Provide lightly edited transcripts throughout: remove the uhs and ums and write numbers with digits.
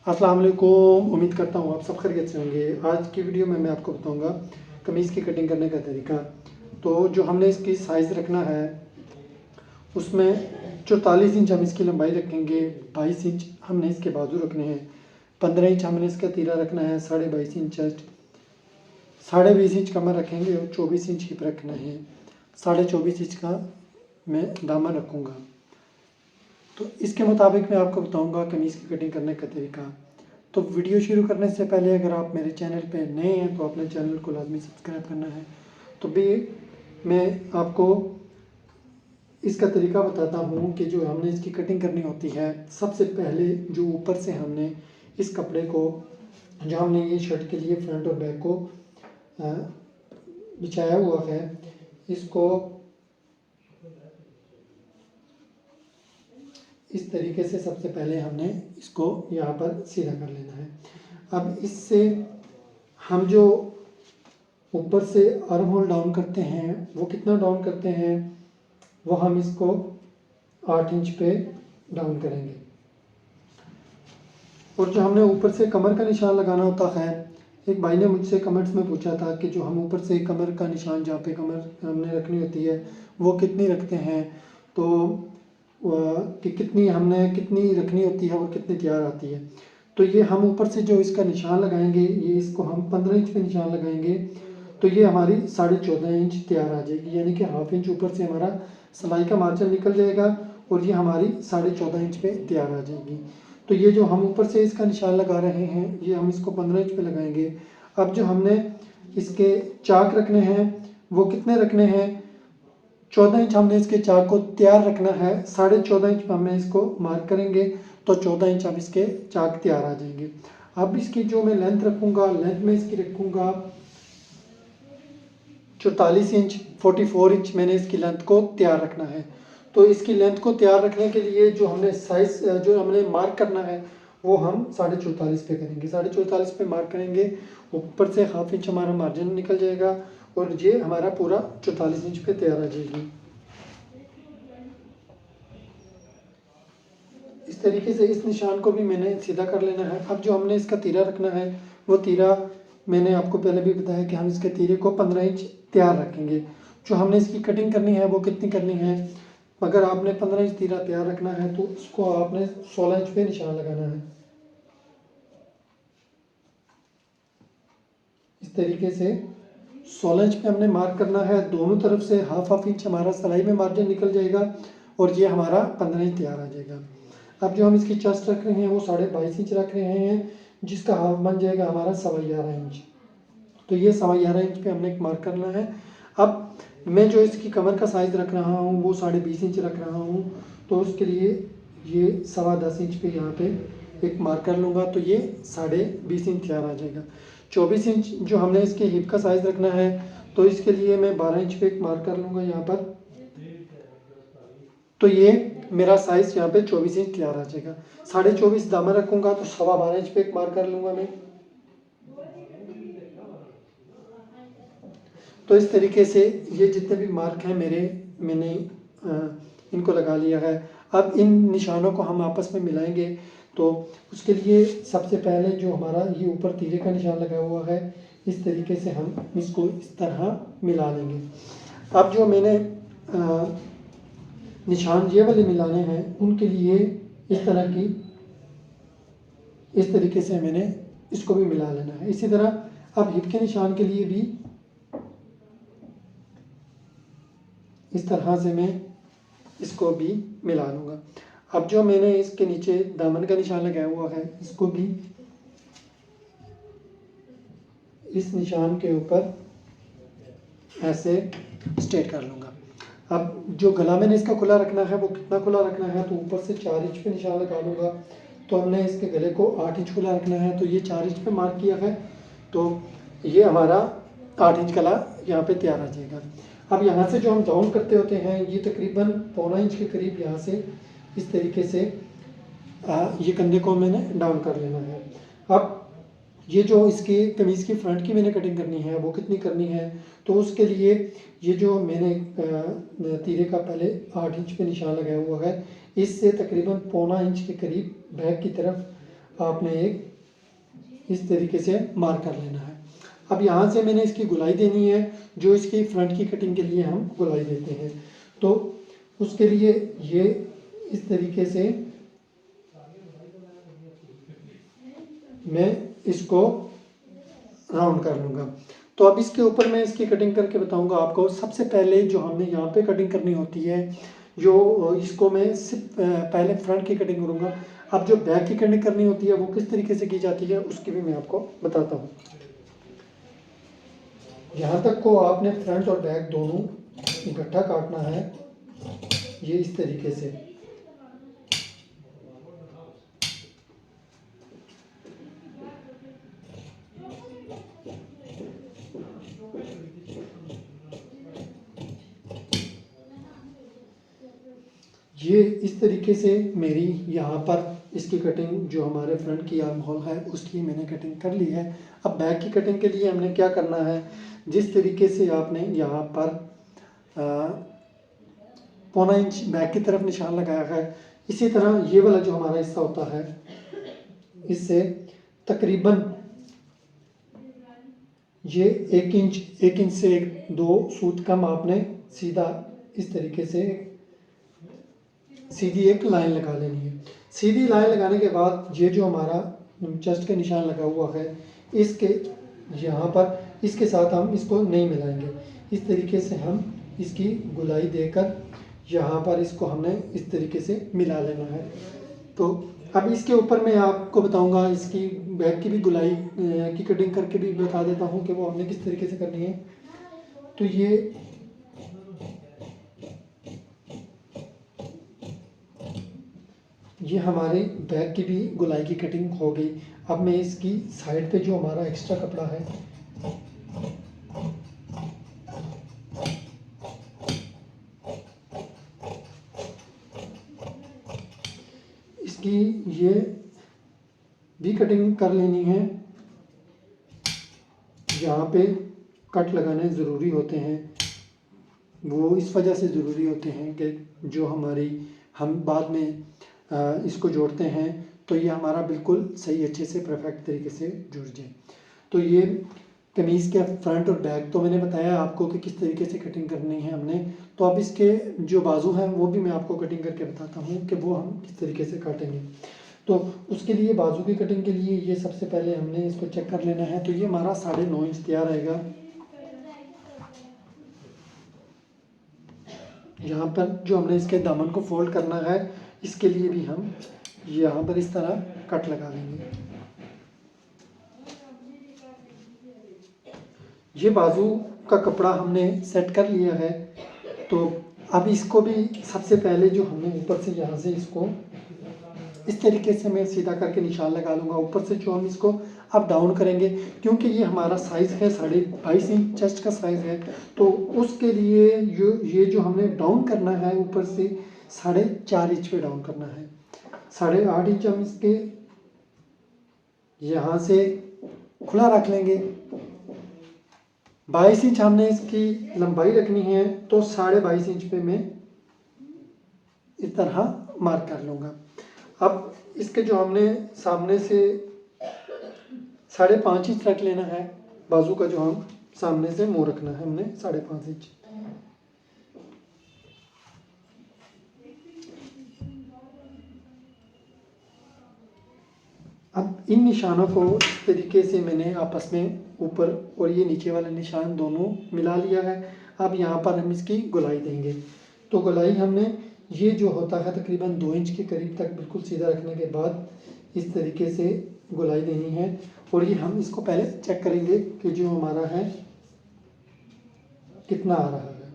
अस्सलाम वालेकुम। उम्मीद करता हूँ आप सब खैरियत से होंगे। आज की वीडियो में मैं आपको बताऊंगा कमीज़ की कटिंग करने का तरीका। तो जो हमने इसकी साइज़ रखना है उसमें 44 इंच हम इसकी लंबाई रखेंगे, 22 इंच हमने इसके बाजू रखने हैं, 15 इंच हमने इसका तीरा रखना है, 22.5 इंच चेस्ट, 20.5 इंच कमर रखेंगे और 24 इंच हिप रखना है। 24.5 इंच का मैं दामन रखूँगा। तो इसके मुताबिक मैं आपको बताऊंगा कमीज़ की कटिंग करने का तरीका। तो वीडियो शुरू करने से पहले अगर आप मेरे चैनल पे नए हैं तो अपने चैनल को लाजमी सब्सक्राइब करना है। तो भी मैं आपको इसका तरीका बताता हूँ कि जो हमने इसकी कटिंग करनी होती है, सबसे पहले जो ऊपर से हमने इस कपड़े को, जो हमने ये शर्ट के लिए फ्रंट और बैक को बिछाया हुआ है, इसको इस तरीके से सबसे पहले हमने इसको यहाँ पर सीधा कर लेना है। अब इससे हम जो ऊपर से आर्म होल डाउन करते हैं वो कितना डाउन करते हैं, वो हम इसको 8 इंच पे डाउन करेंगे। और जो हमने ऊपर से कमर का निशान लगाना होता है, एक भाई ने मुझसे कमेंट्स में पूछा था कि जो हम ऊपर से कमर का निशान जहाँ पे कमर हमने रखनी होती है वो कितनी रखते हैं, तो कि कितनी रखनी होती है और कितनी तैयार आती है। तो ये हम ऊपर से जो इसका निशान लगाएंगे, ये इसको हम 15 इंच पे निशान लगाएंगे तो ये हमारी 14.5 इंच तैयार आ जाएगी, यानी कि हाफ इंच ऊपर से हमारा सिलाई का मार्जिन निकल जाएगा और ये हमारी 14.5 इंच पे तैयार आ जाएगी। तो ये जो हम ऊपर से इसका निशान लगा रहे हैं ये हम इसको 15 इंच पे लगाएंगे। अब जो हमने इसके चाक रखने हैं वो कितने रखने हैं, 14 इंच हमने इसके चाक को तैयार रखना है। 14.5 इंच पर हमने इसको मार्क करेंगे तो 14 इंच अब इसके चाक तैयार आ जाएंगे। अब इसकी जो मैं लेंथ रखूँगा, लेंथ में इसकी रखूँगा 44 इंच, 44 इंच मैंने इसकी लेंथ को तैयार रखना है। तो इसकी लेंथ को तैयार रखने के लिए जो हमने साइज जो हमने मार्क करना है वो हम 44.5 पे करेंगे। 44.5 पे मार्क करेंगे, ऊपर से हाफ इंच हमारा मार्जिन निकल जाएगा और ये हमारा पूरा 44 इंच पे तैयार आ जाएगी। इस तरीके से इस निशान को भी मैंने सीधा कर लेना है। अब जो हमने इसका तीरा रखना है वो तीरा मैंने आपको पहले भी बताया कि हम इसके तीरे को 15 इंच तैयार रखेंगे। जो हमने इसकी कटिंग करनी है वो कितनी करनी है, अगर आपने 15 इंच तीरा तैयार रखना है तो उसको आपने 16 इंच पे निशान लगाना है। इस तरीके से 16 इंच पे हमने मार्क करना है। दोनों तरफ से हाफ इंच हमारा सिलाई में मार्जिन निकल जाएगा और ये हमारा 15 इंच तैयार आ जाएगा। अब जो हम इसकी चेस्ट रख रहे हैं वो 22.5 इंच रख रहे हैं, जिसका हाफ बन जाएगा हमारा 11.25 इंच। तो ये 11.25 इंच पे हमने एक मार्क करना है। अब मैं जो इसकी कमर का साइज़ रख रहा हूँ वो 20.5 इंच रख रहा हूँ, तो उसके लिए ये 10.25 इंच पे यहाँ पे एक मार्क कर लूँगा तो ये 20.5 इंच तैयार आ जाएगा। 24 इंच जो हमने इसके हिप का साइज़ रखना है तो इसके लिए मैं 12 इंच पे एक मार्क कर लूँगा यहाँ पर, तो ये मेरा साइज़ यहाँ पे 24 इंच तैयार आ जाएगा। 24.5 दामन रखूँगा तो 12.25 इंच पे एक मार्क कर लूँगा मैं। तो इस तरीके से ये जितने भी मार्क हैं मेरे, मैंने इनको लगा लिया है। अब इन निशानों को हम आपस में मिलाएंगे। तो उसके लिए सबसे पहले जो हमारा ये ऊपर तीरे का निशान लगा हुआ है, इस तरीके से हम इसको इस तरह मिला लेंगे। अब जो मैंने निशान ये वाले मिलाने हैं उनके लिए इस तरीके से मैंने इसको भी मिला लेना है। इसी तरह अब हिप के निशान के लिए भी इस तरह से मैं इसको भी मिला लूँगा। अब जो मैंने इसके नीचे दामन का निशान लगाया हुआ है इसको भी इस निशान के ऊपर ऐसे स्ट्रेट कर लूँगा। अब जो गला मैंने इसका खुला रखना है वो कितना खुला रखना है, तो ऊपर से 4 इंच पे निशान लगा लूँगा। तो हमने इसके गले को 8 इंच खुला रखना है तो ये 4 इंच पे मार्क किया है, तो ये हमारा 8 इंच गला यहाँ पे तैयार आ जाएगा। अब यहाँ से जो हम डाउन करते होते हैं ये तकरीबन 1.25 इंच के करीब यहाँ से इस तरीके से ये कंधे को मैंने डाउन कर लेना है। अब ये जो इसकी कमीज़ की फ्रंट की मैंने कटिंग करनी है वो कितनी करनी है, तो उसके लिए ये जो मैंने तीरे का पहले 8 इंच पे निशान लगाया हुआ है, इससे तकरीबन 1.25 इंच के करीब बैक की तरफ आपने एक इस तरीके से मार्क कर लेना है। अब यहाँ से मैंने इसकी गुलाई देनी है, जो इसकी फ्रंट की कटिंग के लिए हम गुलाई देते हैं। तो उसके लिए ये इस तरीके से मैं इसको राउंड कर लूँगा। तो अब इसके ऊपर मैं इसकी कटिंग करके बताऊंगा आपको। सबसे पहले जो हमने यहाँ पे कटिंग करनी होती है, जो इसको मैं सिर्फ पहले फ्रंट की कटिंग करूँगा। अब जो बैक की कटिंग करनी होती है वो किस तरीके से की जाती है उसकी भी मैं आपको बताता हूँ। यहाँ तक को आपने फ्रंट और बैक दोनों इकट्ठा काटना है, ये इस तरीके से। ये इस तरीके से मेरी यहाँ पर इसकी कटिंग जो हमारे फ्रंट की आर्म होल है उसकी मैंने कटिंग कर ली है। अब बैक की कटिंग के लिए हमने क्या करना है, जिस तरीके से आपने यहाँ पर 1.25 इंच बैक की तरफ निशान लगाया है, इसी तरह ये वाला जो हमारा हिस्सा होता है इससे तकरीबन ये 1 इंच से 2 सूत कम आपने सीधा इस तरीके से सीधी एक लाइन लगा लेनी है। सीधी लाइन लगाने के बाद ये जो हमारा चेस्ट का निशान लगा हुआ है इसके यहाँ पर इसके साथ हम इसको नहीं मिलाएंगे। इस तरीके से हम इसकी गुलाई देकर यहाँ पर इसको हमने इस तरीके से मिला लेना है। तो अब इसके ऊपर मैं आपको बताऊंगा, इसकी बैक की भी गुलाई की कटिंग करके भी बता देता हूँ कि वो हमने किस तरीके से करनी है। तो ये हमारे बैक की भी गुलाई की कटिंग हो गई। अब मैं इसकी साइड पे जो हमारा एक्स्ट्रा कपड़ा है इसकी ये भी कटिंग कर लेनी है। यहाँ पे कट लगाने ज़रूरी होते हैं, वो इस वजह से ज़रूरी होते हैं कि जो हम बाद में इसको जोड़ते हैं तो ये हमारा बिल्कुल सही अच्छे से परफेक्ट तरीके से जुड़ जाए। तो ये कमीज़ के फ्रंट और बैक तो मैंने बताया आपको कि किस तरीके से कटिंग करनी है हमने। तो अब इसके जो बाजू हैं वो भी मैं आपको कटिंग करके बताता हूँ कि वो हम किस तरीके से काटेंगे। तो उसके लिए बाजू की कटिंग के लिए ये सबसे पहले हमने इसको चेक कर लेना है। तो ये हमारा 9.5 इंच तैयार आएगा। यहाँ पर जो हमने इसके दामन को फोल्ड करना है इसके लिए भी हम यहाँ पर इस तरह कट लगा लेंगे। ये बाजू का कपड़ा हमने सेट कर लिया है। तो अब इसको भी सबसे पहले जो हमने ऊपर से यहाँ से इसको इस तरीके से मैं सीधा करके निशान लगा लूँगा। ऊपर से जो हम इसको अब डाउन करेंगे, क्योंकि ये हमारा साइज़ है 22.5 इंच चेस्ट का साइज़ है, तो उसके लिए ये जो हमने डाउन करना है ऊपर से 4.5 इंच पे डाउन करना है। 8.5 इंच हम इसके यहाँ से खुला रख लेंगे। 22 इंच हमने इसकी लंबाई रखनी है, तो 22.5 इंच पे मैं इस तरह मार्क कर लूँगा। अब इसके जो हमने सामने से 5.5 इंच रख लेना है। बाजू का जो हम सामने से मुंह रखना है हमने 5.5 इंच। अब इन निशानों को इस तरीके से मैंने आपस में ऊपर और ये नीचे वाले निशान दोनों मिला लिया है। अब यहाँ पर हम इसकी गुलाई देंगे। तो गुलाई हमने ये जो होता है तकरीबन 2 इंच के करीब तक बिल्कुल सीधा रखने के बाद इस तरीके से गुलाई देनी है। और ये हम इसको पहले चेक करेंगे कि जो हमारा है कितना आ रहा है।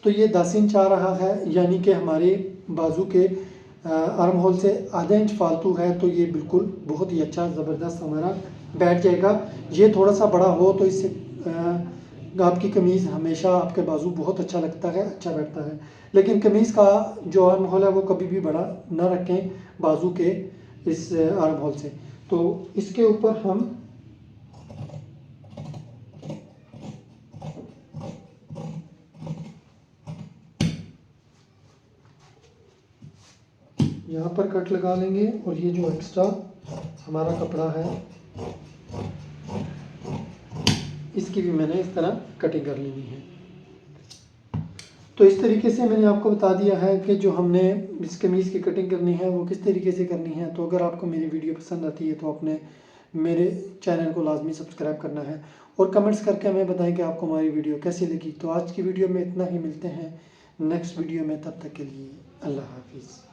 तो ये 10 इंच आ रहा है, यानी कि हमारे बाजू के आर्म होल से आधा इंच फालतू है। तो ये बिल्कुल बहुत ही अच्छा ज़बरदस्त हमारा बैठ जाएगा। ये थोड़ा सा बड़ा हो तो इससे आपकी कमीज़ हमेशा आपके बाजू बहुत अच्छा लगता है, अच्छा बैठता है। लेकिन कमीज़ का जो आर्म होल है वो कभी भी बड़ा ना रखें बाजू के इस आर्म होल से। तो इसके ऊपर हम यहाँ पर कट लगा लेंगे और ये जो एक्स्ट्रा हमारा कपड़ा है, इसकी भी मैंने इस तरह कटिंग कर लेनी है। तो इस तरीके से मैंने आपको बता दिया है कि जो हमने इस कमीज़ की कटिंग करनी है वो किस तरीके से करनी है। तो अगर आपको मेरी वीडियो पसंद आती है तो अपने मेरे चैनल को लाजमी सब्सक्राइब करना है और कमेंट्स करके हमें बताएं कि आपको हमारी वीडियो कैसी लगी। तो आज की वीडियो में इतना ही, मिलते हैं नेक्स्ट वीडियो में, तब तक के लिए अल्लाह हाफिज़।